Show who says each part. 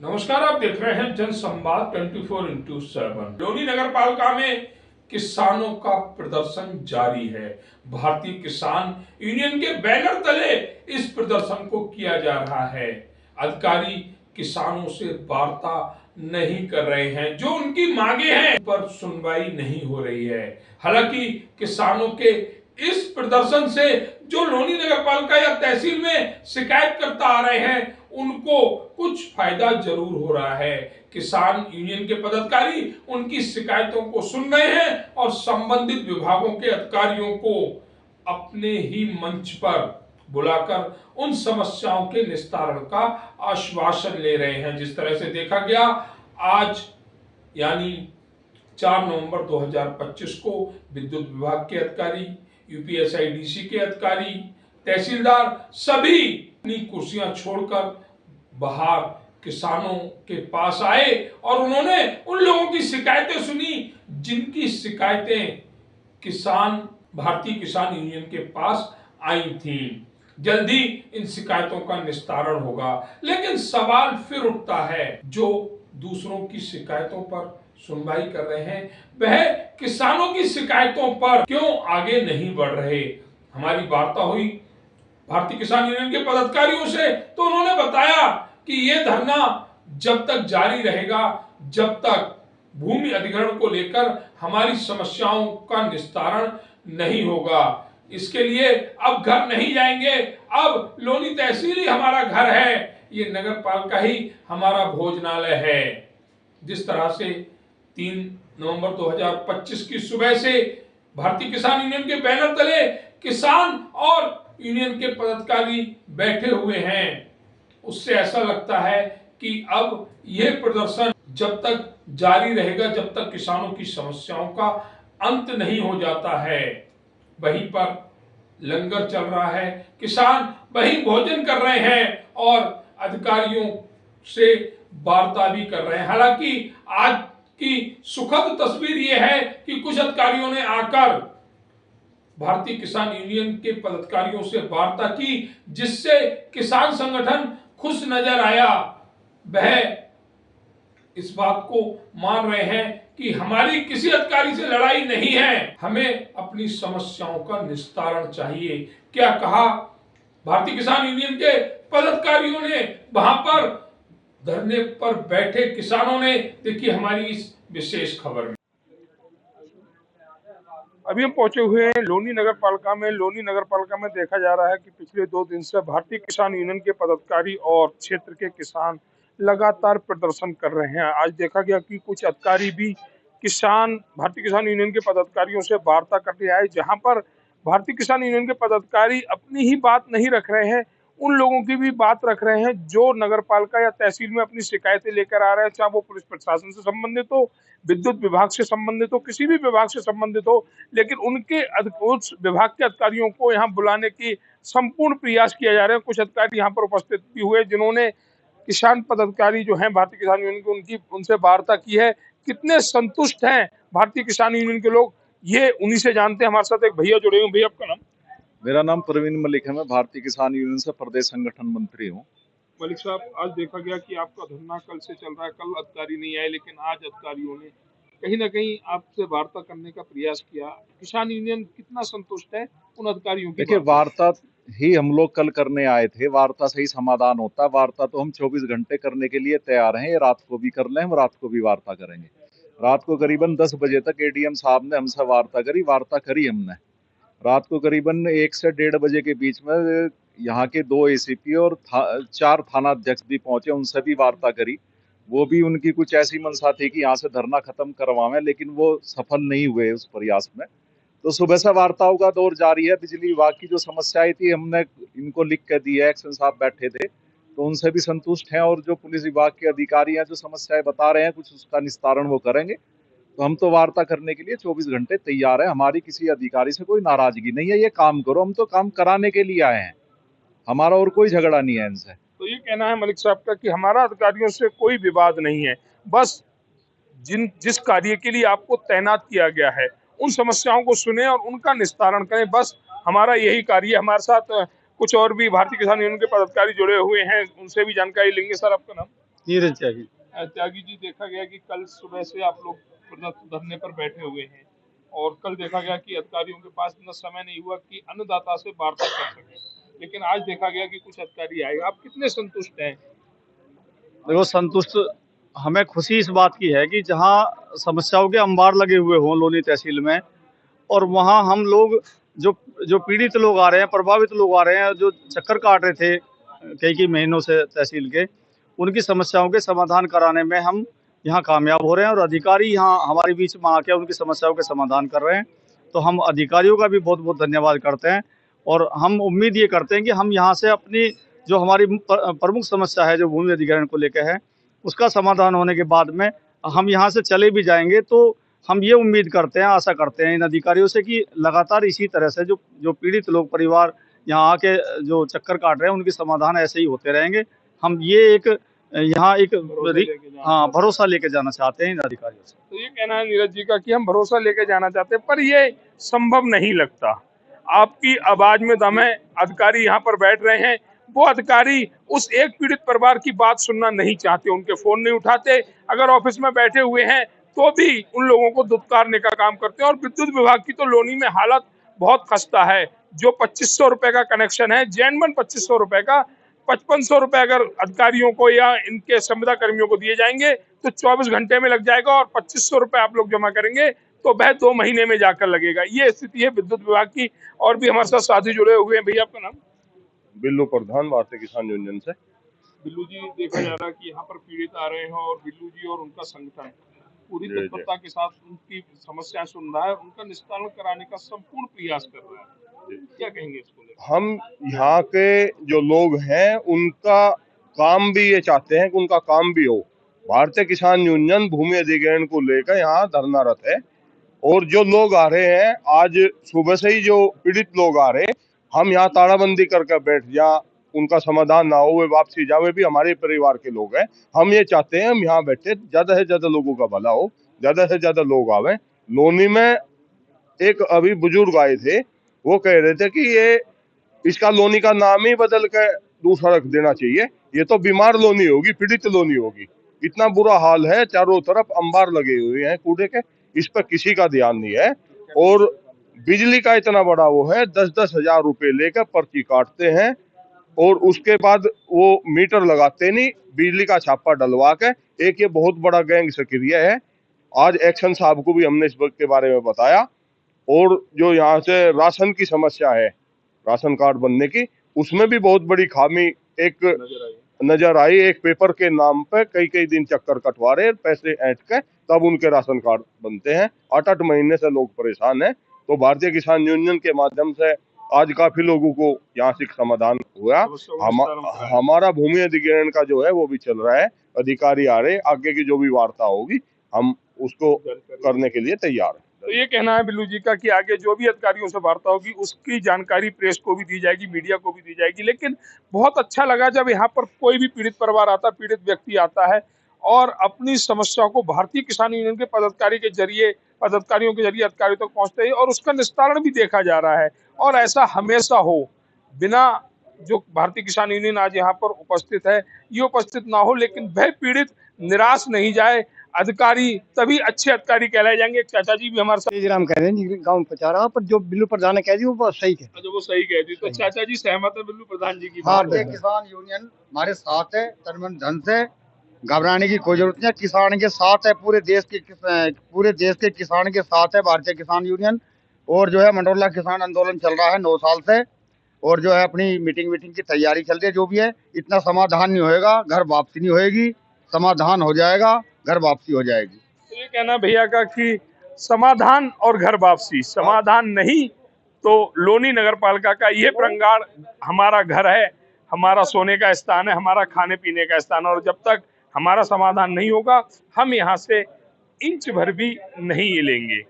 Speaker 1: नमस्कार, आप देख रहे हैं जन संवाद 24x7। लोनी नगर पालिका में किसानों का प्रदर्शन जारी है। भारतीय किसान यूनियन के बैनर तले इस प्रदर्शन को किया जा रहा है। अधिकारी किसानों से वार्ता नहीं कर रहे हैं, जो उनकी मांगे हैं पर सुनवाई नहीं हो रही है। हालांकि किसानों के इस प्रदर्शन से जो लोनी नगर पालिका या तहसील में शिकायत करता आ रहे हैं, उनको कुछ फायदा जरूर हो रहा है। किसान यूनियन के पदाधिकारी उनकी शिकायतों को सुन रहे हैं और संबंधित विभागों के अधिकारियों को अपने ही मंच पर बुलाकर उन समस्याओं के निस्तारण का आश्वासन ले रहे हैं। जिस तरह से देखा गया, आज यानी 4 नवंबर 2025 को विद्युत विभाग के अधिकारी, यूपीएसआईडीसी के अधिकारी, तहसीलदार सभी अपनी कुर्सियां छोड़कर बाहर किसानों के पास आए और उन्होंने उन लोगों की शिकायतें सुनी जिनकी शिकायतें भारतीय किसान यूनियन के पास आई थी। जल्दी इन शिकायतों का निस्तारण होगा, लेकिन सवाल फिर उठता है, जो दूसरों की शिकायतों पर सुनवाई कर रहे हैं, वह किसानों की शिकायतों पर क्यों आगे नहीं बढ़ रहे। हमारी वार्ता हुई भारतीय किसान यूनियन के पदाधिकारियों से, तो उन्होंने बताया कि यह धरना जब तक जारी रहेगा जब तक भूमि अधिग्रहण को लेकर हमारी समस्याओं का निस्तारण नहीं होगा। इसके लिए अब घर नहीं जाएंगे, अब लोनी तहसील ही हमारा घर है, ये नगर पालिका ही हमारा भोजनालय है। जिस तरह से 3 नवंबर 2025 की सुबह से भारतीय किसान यूनियन के बैनर तले किसान और यूनियन के पदाधिकारी बैठे हुए हैं, उससे ऐसा लगता है कि अब यह प्रदर्शन जब तक जारी रहेगा, जब तक किसानों की समस्याओं का अंत नहीं हो जाता है। वहीं पर लंगर चल रहा है, किसान वहीं भोजन कर रहे हैं और अधिकारियों से वार्ता भी कर रहे हैं। हालांकि आज की सुखद तस्वीर यह है कि कुछ अधिकारियों ने आकर भारतीय किसान यूनियन के पदाधिकारियों से वार्ता की, जिससे किसान संगठन खुश नजर आया। वह इस बात को मान रहे हैं कि हमारी किसी अधिकारी से लड़ाई नहीं है, हमें अपनी समस्याओं का निस्तारण चाहिए। क्या कहा भारतीय किसान यूनियन के पदाधिकारियों ने, वहां पर धरने पर बैठे किसानों ने, देखिए हमारी इस विशेष खबर में।
Speaker 2: अभी हम पहुंचे हुए हैं लोनी नगर पालिका में। लोनी नगर पालिका में देखा जा रहा है कि पिछले 2 दिन से भारतीय किसान यूनियन के पदाधिकारी और क्षेत्र के किसान लगातार प्रदर्शन कर रहे हैं। आज देखा गया कि कुछ अधिकारी भी भारतीय किसान यूनियन के पदाधिकारियों से वार्ता करने आए, जहां पर भारतीय किसान यूनियन के पदाधिकारी अपनी ही बात नहीं रख रहे हैं, उन लोगों की भी बात रख रहे हैं जो नगर पालिका या तहसील में अपनी शिकायतें लेकर आ रहे हैं, चाहे वो पुलिस प्रशासन से संबंधित हो, विद्युत विभाग से संबंधित हो, किसी भी विभाग से संबंधित हो। लेकिन उस विभाग के अधिकारियों को यहाँ बुलाने की संपूर्ण प्रयास किया जा रहे हैं। कुछ अधिकारी यहाँ पर उपस्थित भी हुए जिन्होंने किसान पदाधिकारी जो हैं भारतीय किसान यूनियन के, उनकी उनसे वार्ता की है। कितने संतुष्ट हैं भारतीय किसान यूनियन के लोग, ये उन्हीं से जानते हैं। हमारे साथ एक भैया जुड़े हुए। भैया, आपका नाम?
Speaker 3: मेरा नाम प्रवीण मलिक है। मैं भारतीय किसान यूनियन से प्रदेश संगठन मंत्री हूँ।
Speaker 2: मलिक साहब, आज देखा गया कि आपका धरना कल से चल रहा है, कल अधिकारी नहीं आए, लेकिन आज अधिकारियों ने कहीं ना कहीं आपसे वार्ता करने का प्रयास किया। किसान यूनियन कितना संतुष्ट है उन अधिकारियों की?
Speaker 3: देखिए, वार्ता ही हम लोग कल करने आए थे। वार्ता से ही समाधान होता है। वार्ता तो हम 24 घंटे करने के लिए तैयार हैं। ये रात को भी कर लें, हम रात को भी वार्ता करेंगे। रात को करीबन 10 बजे तक एडीएम साहब ने हमसे वार्ता करी हमने। रात को करीबन 1 से 1:30 बजे के बीच में यहाँ के 2 एसीपी और 4 थाना अध्यक्ष भी पहुंचे, उनसे भी वार्ता करी। वो भी उनकी कुछ ऐसी मंशा थी कि यहाँ से धरना खत्म करवाएं, लेकिन वो सफल नहीं हुए उस प्रयास में। तो सुबह से वार्ताओं का दौर जारी है। बिजली विभाग की जो समस्याएं थी हमने इनको लिख कर दी है। एक्शन साहब बैठे थे तो उनसे भी संतुष्ट हैं, और जो पुलिस विभाग के अधिकारी हैं जो समस्याएं बता रहे हैं, कुछ उसका निस्तारण वो करेंगे। तो हम तो वार्ता करने के लिए 24 घंटे तैयार है। हमारी किसी अधिकारी से कोई नाराजगी नहीं है। ये काम करो, हम तो काम कराने के लिए आए हैं, हमारा और कोई झगड़ा नहीं है इनसे।
Speaker 2: तो ये कहना है मलिक साहब का कि हमारा अधिकारियों से कोई विवाद नहीं है, बस जिस कार्य के लिए आपको तैनात किया गया है उन समस्याओं को सुने और उनका निस्तारण करें, बस हमारा यही कार्य है। हमारे साथ कुछ और भी भारतीय किसान यूनियन के पदाधिकारी जुड़े हुए हैं, उनसे भी जानकारी लेंगे। सर, आपका नाम?
Speaker 4: नीरज त्यागी।
Speaker 2: त्यागी जी, देखा गया कि कल सुबह से आप लोग धरने पर बैठे हुए हैं और कल देखा गया कि अधिकारियों के पास इतना समय नहीं हुआ कि अन्नदाता से वार्ता कर सके, लेकिन आज देखा गया कि कुछ अधिकारी आए। आप कितने संतुष्ट हैं?
Speaker 4: देखो, संतुष्ट हमें खुशी इस बात की है कि जहाँ समस्याओं के अंबार लगे हुए हों लोनी तहसील में, और वहाँ हम लोग जो जो पीड़ित लोग आ रहे हैं, प्रभावित लोग आ रहे हैं, जो चक्कर काट रहे थे कई महीनों से तहसील के, उनकी समस्याओं के समाधान कराने में हम यहाँ कामयाब हो रहे हैं और अधिकारी यहाँ हमारे बीच में आके उनकी समस्याओं के समाधान कर रहे हैं। तो हम अधिकारियों का भी बहुत बहुत धन्यवाद करते हैं और हम उम्मीद ये करते हैं कि हम यहाँ से अपनी जो हमारी प्रमुख समस्या है, जो भूमि अधिग्रहण को लेकर है, उसका समाधान होने के बाद में हम यहाँ से चले भी जाएंगे तो हम ये उम्मीद करते हैं, आशा करते हैं इन अधिकारियों से कि लगातार इसी तरह से जो पीड़ित लोग परिवार यहाँ आके जो चक्कर काट रहे हैं, उनके समाधान ऐसे ही होते रहेंगे। हम ये एक यहाँ एक भरोसा लेके जाना चाहते हैं इन अधिकारियों से।
Speaker 2: तो ये कहना है नीरज जी का कि हम भरोसा लेके जाना चाहते हैं, पर ये संभव नहीं लगता। आपकी आवाज में दम है। अधिकारी यहाँ पर बैठ रहे हैं, वो अधिकारी उस एक पीड़ित परिवार की बात सुनना नहीं चाहते, उनके फोन नहीं उठाते। अगर ऑफिस में बैठे हुए हैं तो भी उन लोगों को दुत्कारने का काम करते हैं। और विद्युत विभाग की तो लोनी में हालत बहुत खस्ता है। जो 2500 रुपए का कनेक्शन है, जेनवन 2500 रुपए का, 5500 रुपए अगर अधिकारियों को या इनके संविदा कर्मियों को दिए जाएंगे तो 24 घंटे में लग जाएगा, और 2500 रुपए आप लोग जमा करेंगे तो वह 2 महीने में जाकर लगेगा। ये स्थिति है विद्युत विभाग की। और भी हमारे साथ साथी जुड़े हुए हैं। भैया, आपका नाम?
Speaker 5: बिल्लू प्रधान, भारतीय किसान यूनियन से।
Speaker 2: बिल्लू जी, देखा जा रहा है कि यहाँ पर पीड़ित आ रहे हैं और बिल्लू जी और उनका संगठन पूरी तत्परता के साथ उनकी समस्याएं सुन रहा है, उनका निस्तारण कराने का संपूर्ण प्रयास कर रहा है। क्या कहेंगे इसको लेकर?
Speaker 5: हम यहाँ के जो लोग हैं उनका काम भी ये चाहते हैं कि उनका काम भी हो। भारतीय किसान यूनियन भूमि अधिग्रहण को लेकर यहाँ धरनारत है और जो लोग आ रहे हैं, आज सुबह से ही जो पीड़ित लोग आ रहे हैं, हम यहाँ तालाबंदी करके बैठ जा, उनका समाधान ना हो, वे वापसी जावे, भी हमारे परिवार के लोग हैं। हम ये चाहते हैं हम यहाँ बैठे, ज्यादा से ज्यादा लोगों का भला हो, ज्यादा से ज्यादा लोग आवे। लोनी में एक अभी बुजुर्ग आए थे, वो कह रहे थे कि ये इसका लोनी का नाम ही बदल के दूसरा रख देना चाहिए, ये तो बीमार लोनी होगी, पीड़ित लोनी होगी। इतना बुरा हाल है, चारों तरफ अंबार लगे हुए हैं कूड़े के, इस पर किसी का ध्यान नहीं है। और बिजली का इतना बड़ा वो है, 10-10 हजार रुपए लेकर पर्ची काटते हैं और उसके बाद वो मीटर लगाते नहीं, बिजली का छापा डलवा के। एक ये बहुत बड़ा गैंग सक्रिय है। आज एक्शन साहब को भी हमने इस के बारे में बताया। और जो यहाँ से राशन की समस्या है, राशन कार्ड बनने की, उसमें भी बहुत बड़ी खामी एक नजर आई। एक पेपर के नाम पे कई दिन चक्कर कटवा रहे, पैसे ऐंठ के तब उनके राशन कार्ड बनते हैं। 8-8 महीने से लोग परेशान हैं। तो भारतीय किसान यूनियन के माध्यम से आज काफी लोगों को यहाँ से समाधान हुआ। हमारा भूमि अधिग्रहण का जो है वो भी चल रहा है, अधिकारी आ रहे, आगे की जो भी वार्ता होगी हम उसको करने के लिए तैयार हैं।
Speaker 2: तो ये कहना है बिल्लू जी का कि आगे जो भी अधिकारियों से वार्ता होगी उसकी जानकारी प्रेस को भी दी जाएगी, मीडिया को भी दी जाएगी। लेकिन बहुत अच्छा लगा जब यहाँ पर कोई भी पीड़ित परिवार आता, पीड़ित व्यक्ति आता है और अपनी समस्या को भारतीय किसान यूनियन के पदाधिकारियों के जरिए अधिकारियों तक पहुंचते हैं और उसका निस्तारण भी देखा जा रहा है। और ऐसा हमेशा हो, बिना जो भारतीय किसान यूनियन आज यहाँ पर उपस्थित है, ये उपस्थित ना हो, लेकिन वह पीड़ित निराश नहीं जाए। अधिकारी तभी अच्छे अधिकारी कहलाए जाएंगे। एक चाचा जी भी हमारे साथ
Speaker 6: राम कह रहे हैं गाँव पहुंचा रहा, पर जो बिल्लू प्रधान ने कह दी वो बात सही है।
Speaker 2: जो वो सही कह दी, तो चाचा जी सहमत है बिल्लू प्रधान जी की?
Speaker 6: भारतीय किसान यूनियन हमारे साथ है, तन मन धन से, घबराने की कोई जरूरत नहीं है। किसान के साथ है, पूरे देश के किसान के साथ है भारतीय किसान यूनियन। और जो है मंडोला किसान आंदोलन चल रहा है 9 साल से, और जो है अपनी मीटिंग की तैयारी चल रही है। जो भी है, इतना समाधान नहीं होएगा, घर वापसी नहीं होएगी, समाधान हो जाएगा, घर वापसी हो जाएगी।
Speaker 2: तो ये कहना भैया का कि समाधान और घर वापसी, समाधान नहीं तो लोनी नगर पालिका का ये प्रंगाड़ हमारा घर है, हमारा सोने का स्थान है, हमारा खाने पीने का स्थान है। और जब तक हमारा समाधान नहीं होगा, हम यहाँ से इंच भर भी नहीं लेंगे।